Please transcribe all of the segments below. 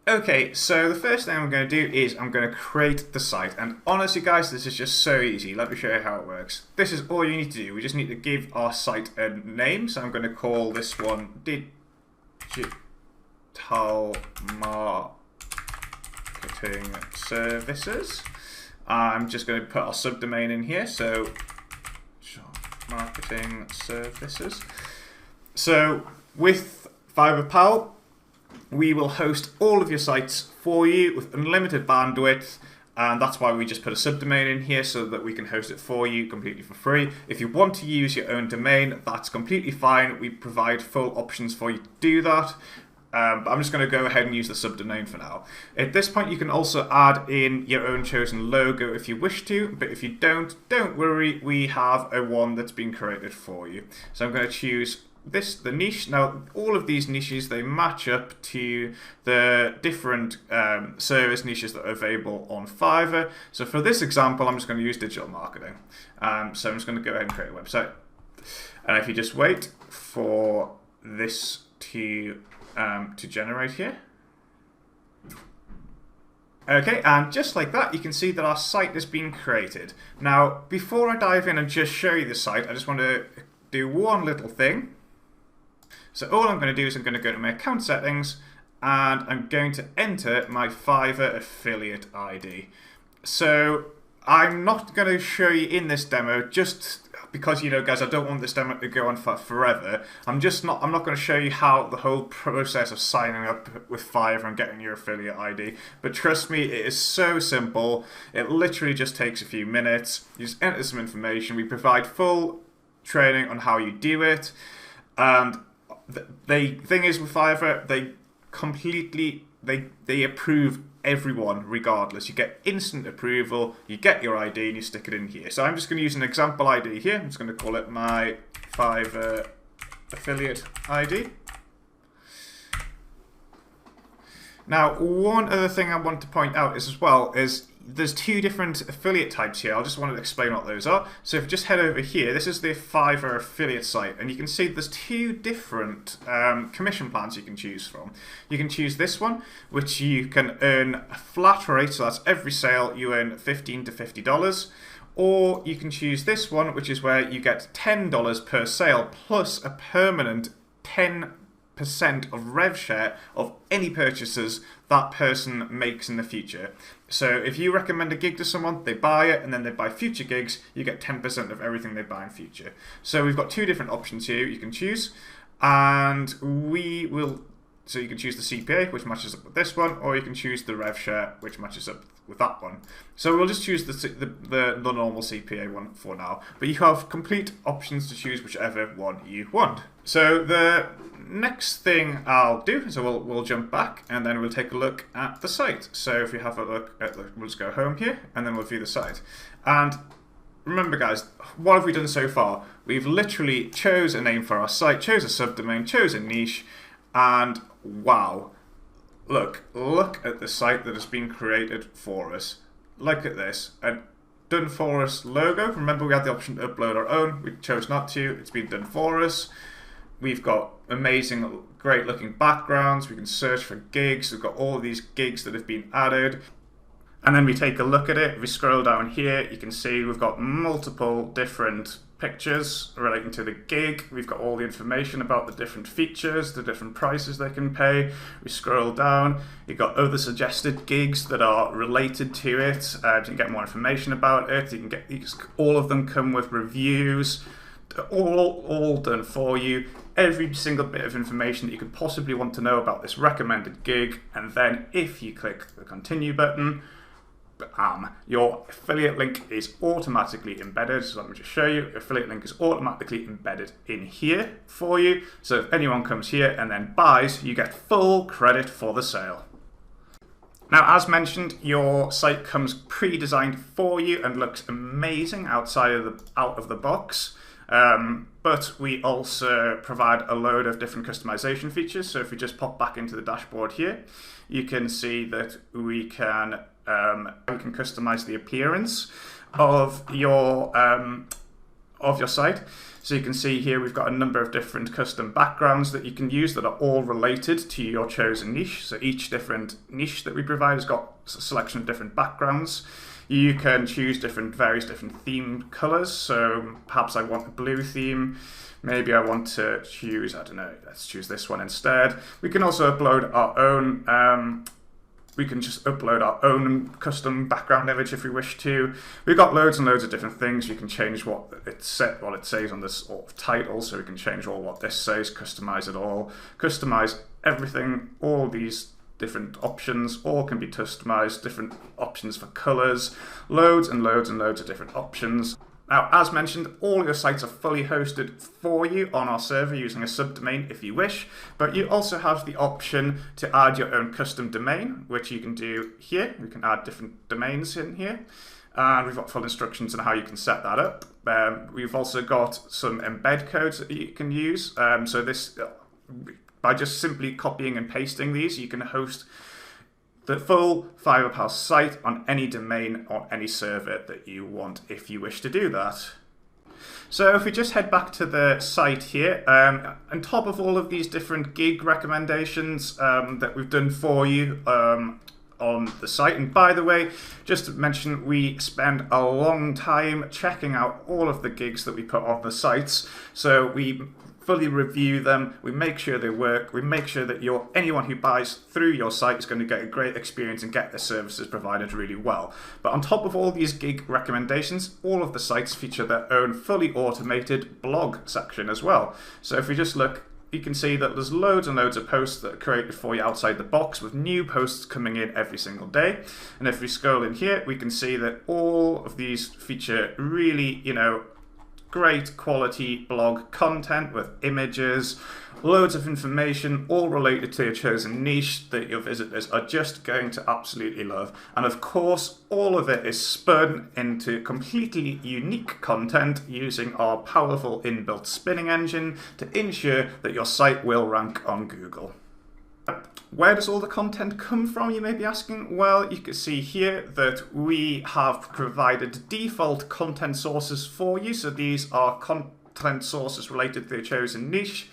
Okay, so the first thing I'm going to do is I'm going to create the site. And honestly, guys, this is just so easy. Let me show you how it works. This is all you need to do. We just need to give our site a name. So I'm going to call this one Digital Marketing Services. I'm just going to put our subdomain in here. So Marketing Services. So with Fiverrpal, we will host all of your sites for you with unlimited bandwidth, and that's why we just put a subdomain in here so that we can host it for you completely for free. If you want to use your own domain, that's completely fine. We provide full options for you to do that. But I'm just going to go ahead and use the subdomain for now. At this point, you can also add in your own chosen logo if you wish to, but if you don't worry, we have a one that's been created for you. So I'm going to choose the niche. Now, all of these niches, they match up to the different service niches that are available on Fiverr. So for this example, I'm just going to use digital marketing. So I'm just going to go ahead and create a website. And if you just wait for this to generate here. Okay, and just like that, you can see that our site has been created. Now, before I dive in and just show you the site, I just want to do one little thing. So all I'm going to do is I'm going to go to my account settings and I'm going to enter my Fiverr affiliate ID. So I'm not going to show you in this demo just because, you know, guys, I don't want this demo to go on for forever. I'm not going to show you how the whole process of signing up with Fiverr and getting your affiliate ID. But trust me, it is so simple. It literally just takes a few minutes. You just enter some information. We provide full training on how you do it. And the thing is with Fiverr, they approve everyone regardless. You get instant approval, you get your ID and you stick it in here. So I'm just going to use an example ID here. I'm just going to call it my Fiverr affiliate ID. Now, one other thing I want to point out is there's two different affiliate types here. I just wanted to explain what those are. So if you just head over here, this is the Fiverr affiliate site, and you can see there's two different commission plans you can choose from. You can choose this one, which you can earn a flat rate, so that's every sale you earn $15 to $50. Or you can choose this one, which is where you get $10 per sale plus a permanent 10% of rev share of any purchases that person makes in the future. So if you recommend a gig to someone, they buy it, and then they buy future gigs, you get 10% of everything they buy in future. So we've got two different options here you can choose, and so you can choose the CPA, which matches up with this one, or you can choose the rev share, which matches up with that one. So we'll just choose the normal CPA one for now, but you have complete options to choose whichever one you want. So the next thing I'll do, so we'll jump back and then we'll take a look at the site. So if we have a look at we'll just go home here and then we'll view the site. And remember, guys, what have we done so far? We've literally chose a name for our site, chose a subdomain, chose a niche, and wow, look at the site that has been created for us. Look at this, a done for us logo. Remember, we had the option to upload our own. We chose not to. It's been done for us. We've got amazing, great looking backgrounds. We can search for gigs. We've got all of these gigs that have been added. And then we take a look at it. If we scroll down here, you can see we've got multiple different pictures relating to the gig. We've got all the information about the different features, the different prices they can pay. We scroll down, you've got other suggested gigs that are related to it. You can get more information about it. All of them come with reviews, all done for you. Every single bit of information that you could possibly want to know about this recommended gig. And then if you click the continue button, your affiliate link is automatically embedded. So let me just show you. Affiliate link is automatically embedded in here for you. So if anyone comes here and then buys, you get full credit for the sale. Now, as mentioned, your site comes pre-designed for you and looks amazing out of the box. But we also provide a load of different customization features. So if we just pop back into the dashboard here, you can see that we can customize the appearance of your of your site. So you can see here we've got a number of different custom backgrounds that you can use that are all related to your chosen niche. So each different niche that we provide has got a selection of different backgrounds. You can choose various different theme colors. So perhaps I want a blue theme. Maybe I want to choose, I don't know, let's choose this one instead. We can also upload our own we can just upload our own custom background image if we wish to. We've got loads and loads of different things. You can change what it says on this sort of title, so we can change all what this says, customize it all, customize everything. All these different options all can be customized, different options for colors, loads and loads and loads of different options. Now, as mentioned, all your sites are fully hosted for you on our server using a subdomain if you wish, but you also have the option to add your own custom domain, which you can do here. We can add different domains in here, and we've got full instructions on how you can set that up. We've also got some embed codes that you can use. So this, by just simply copying and pasting these, you can host the full Fiverrpal site on any domain or any server that you want if you wish to do that. So if we just head back to the site here, on top of all of these different gig recommendations that we've done for you on the site, and by the way, just to mention, we spend a long time checking out all of the gigs that we put on the sites. So we fully review them, we make sure they work, we make sure that anyone who buys through your site is going to get a great experience and get their services provided really well. But on top of all these gig recommendations, all of the sites feature their own fully automated blog section as well. So if we just look, you can see that there's loads and loads of posts that are created for you outside the box, with new posts coming in every single day. And if we scroll in here, we can see that all of these feature really, great quality blog content with images, loads of information, all related to your chosen niche that your visitors are just going to absolutely love. And of course, all of it is spun into completely unique content using our powerful inbuilt spinning engine to ensure that your site will rank on Google. Where does all the content come from, you may be asking? Well, you can see here that we have provided default content sources for you. So these are content sources related to your chosen niche.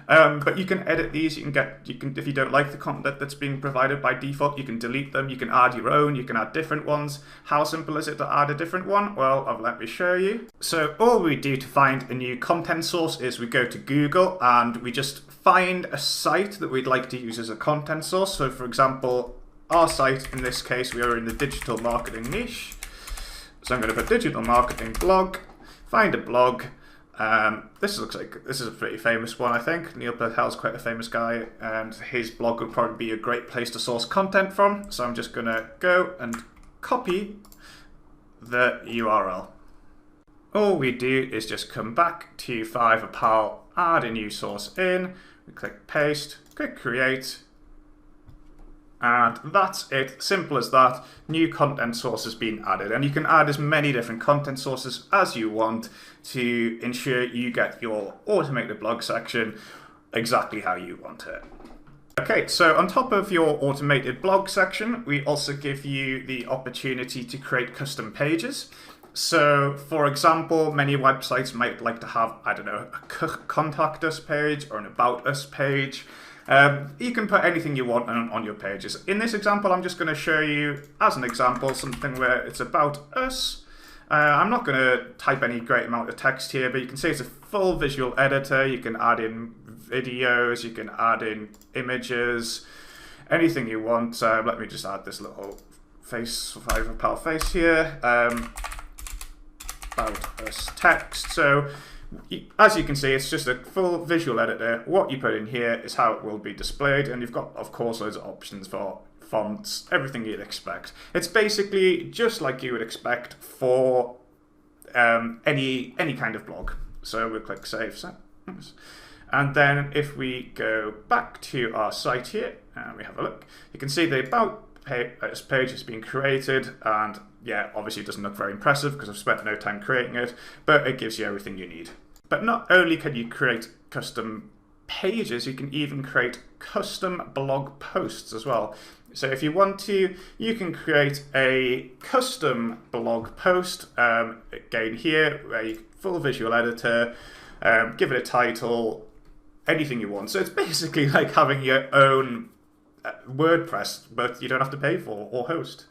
But you can edit these. You can, if you don't like the content that's being provided by default, you can delete them. You can add your own. You can add different ones. How simple is it to add a different one? Well, let me show you. So all we do to find a new content source is we go to Google and we just find a site that we'd like to use as a content source. So for example, our site, in this case, we are in the digital marketing niche. So I'm going to put digital marketing blog, find a blog. This looks like this is a pretty famous one, I think. Neil Patel's quite a famous guy, and his blog would probably be a great place to source content from. So I'm just going to go and copy the URL. All we do is just come back to Fiverrpal, add a new source in, we click paste, click create, and that's it. Simple as that. New content source has been added, and you can add as many different content sources as you want to ensure you get your automated blog section exactly how you want it. Okay, so on top of your automated blog section, we also give you the opportunity to create custom pages. So, for example, many websites might like to have, I don't know, a contact us page or an about us page. You can put anything you want on your pages. In this example, I'm just going to show you, as an example, something where it's about us. I'm not going to type any great amount of text here, but you can see it's a full visual editor. You can add in videos, you can add in images, anything you want. Let me just add this little face, Fiverrpal face here. About us text. So as you can see, it's just a full visual editor. What you put in here is how it will be displayed, and you've got, of course, loads of options for fonts, everything you'd expect. It's basically just like you would expect for any kind of blog. So we'll click Save. And then if we go back to our site here and we have a look, you can see the About Us page has been created, and yeah, obviously it doesn't look very impressive because I've spent no time creating it, but it gives you everything you need. But not only can you create custom pages, you can even create custom blog posts as well. So if you want to, you can create a custom blog post, again here, full visual editor, give it a title, anything you want. So it's basically like having your own WordPress, but you don't have to pay for or host.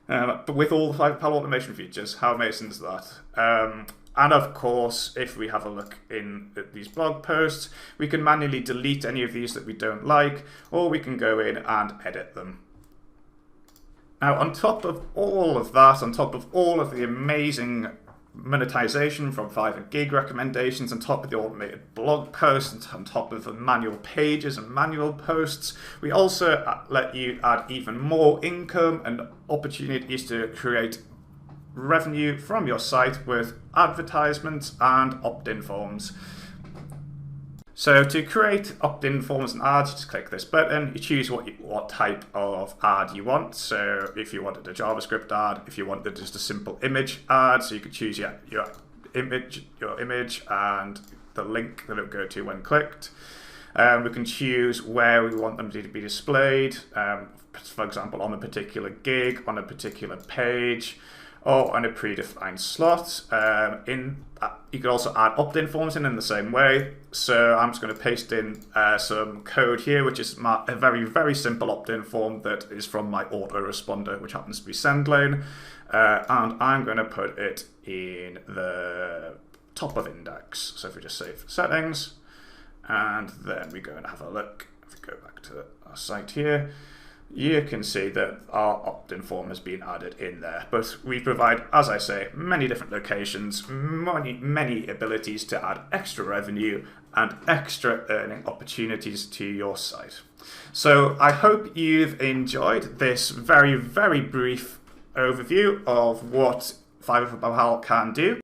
But with all the Fiverrpal automation features, how amazing is that? And of course, if we have a look at these blog posts, we can manually delete any of these that we don't like, or we can go in and edit them. Now, on top of all of that, on top of all of the amazing monetization from Fiverr gig recommendations, on top of the automated blog posts, on top of the manual pages and manual posts, we also let you add even more income and opportunities to create revenue from your site with advertisements and opt-in forms. So to create opt-in forms and ads, you just click this button, you choose what type of ad you want. So if you wanted a JavaScript ad, if you wanted just a simple image ad, so you could choose your image and the link that it will go to when clicked. We can choose where we want them to be displayed, for example, on a particular gig, on a particular page, or on a predefined slot. You can also add opt-in forms in the same way. So I'm just going to paste in some code here, which is a very, very simple opt-in form that is from my autoresponder, which happens to be SendLane. And I'm going to put it in the top of index. So if we just save settings, and then we go and have a look. If we go back to our site here, you can see that our opt-in form has been added in there. But we provide, as I say, many different locations, many abilities to add extra revenue and extra earning opportunities to your site. So I hope you've enjoyed this very, very brief overview of what Fiverrpal can do.